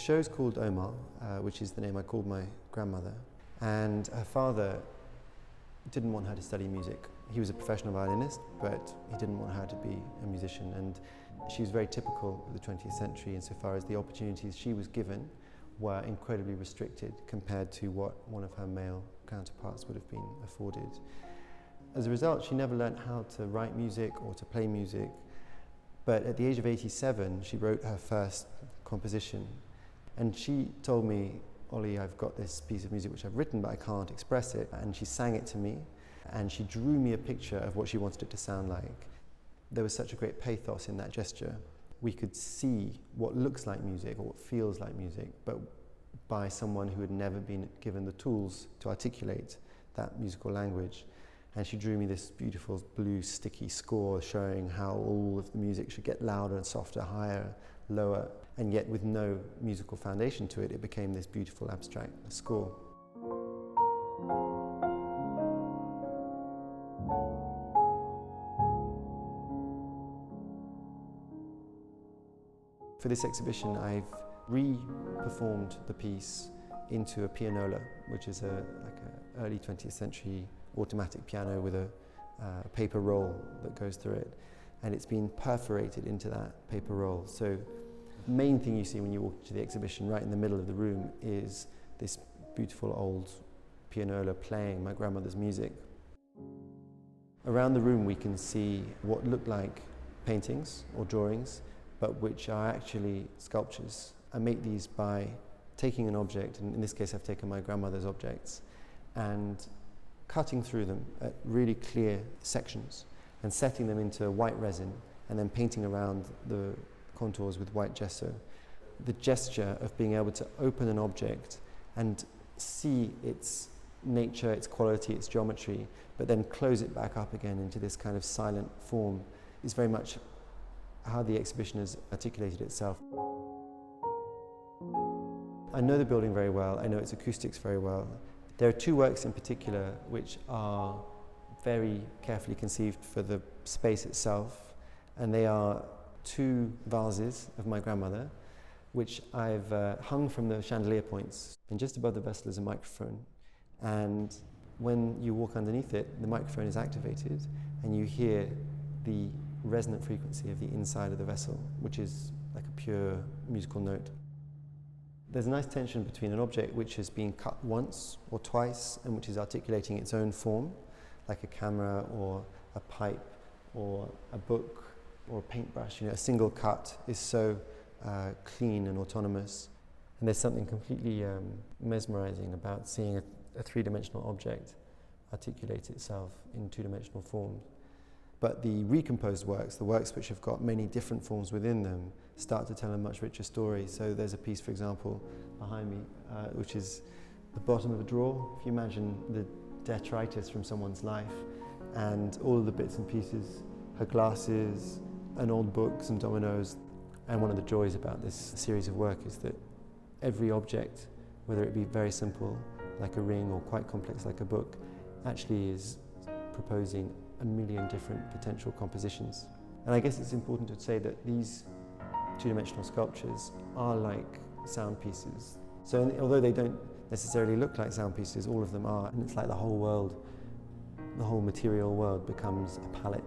show's called Omar, which is the name I called my grandmother, and her father didn't want her to study music. He was a professional violinist, but he didn't want her to be a musician, and she was very typical of the 20th century insofar as the opportunities she was given were incredibly restricted compared to what one of her male counterparts would have been afforded. As a result, she never learnt how to write music or to play music, but at the age of 87, she wrote her first composition. And she told me, "Ollie, I've got this piece of music which I've written, but I can't express it." And she sang it to me, and she drew me a picture of what she wanted it to sound like. There was such a great pathos in that gesture. We could see what looks like music or what feels like music, but by someone who had never been given the tools to articulate that musical language. And she drew me this beautiful blue sticky score showing how all of the music should get louder and softer, higher, lower, and yet with no musical foundation to it, it became this beautiful abstract score. For this exhibition, I've re-performed the piece into a pianola, which is like an early 20th century automatic piano with a paper roll that goes through it. And it's been perforated into that paper roll. So the main thing you see when you walk into the exhibition, right in the middle of the room, is this beautiful old pianola playing my grandmother's music. Around the room we can see what look like paintings or drawings, but which are actually sculptures. I make these by taking an object, and in this case I've taken my grandmother's objects, and cutting through them at really clear sections and setting them into white resin and then painting around the contours with white gesso. The gesture of being able to open an object and see its nature, its quality, its geometry, but then close it back up again into this kind of silent form is very much how the exhibition has articulated itself. I know the building very well, I know its acoustics very well. There are two works in particular which are very carefully conceived for the space itself, and they are two vases of my grandmother, which I've hung from the chandelier points. And just above the vessel is a microphone, and when you walk underneath it, the microphone is activated and you hear the resonant frequency of the inside of the vessel, which is like a pure musical note. There's a nice tension between an object which has been cut once or twice and which is articulating its own form, like a camera or a pipe or a book or a paintbrush. You know, a single cut is so clean and autonomous. And there's something completely mesmerizing about seeing a three-dimensional object articulate itself in two-dimensional forms. But the recomposed works, the works which have got many different forms within them, start to tell a much richer story. So there's a piece, for example, behind me, which is the bottom of a drawer. If you imagine the detritus from someone's life and all of the bits and pieces, her glasses, an old book, some dominoes. And one of the joys about this series of work is that every object, whether it be very simple, like a ring, or quite complex, like a book, actually is proposing a million different potential compositions. And I guess it's important to say that these two-dimensional sculptures are like sound pieces. So although they don't necessarily look like sound pieces, all of them are. And it's like the whole world, the whole material world becomes a palette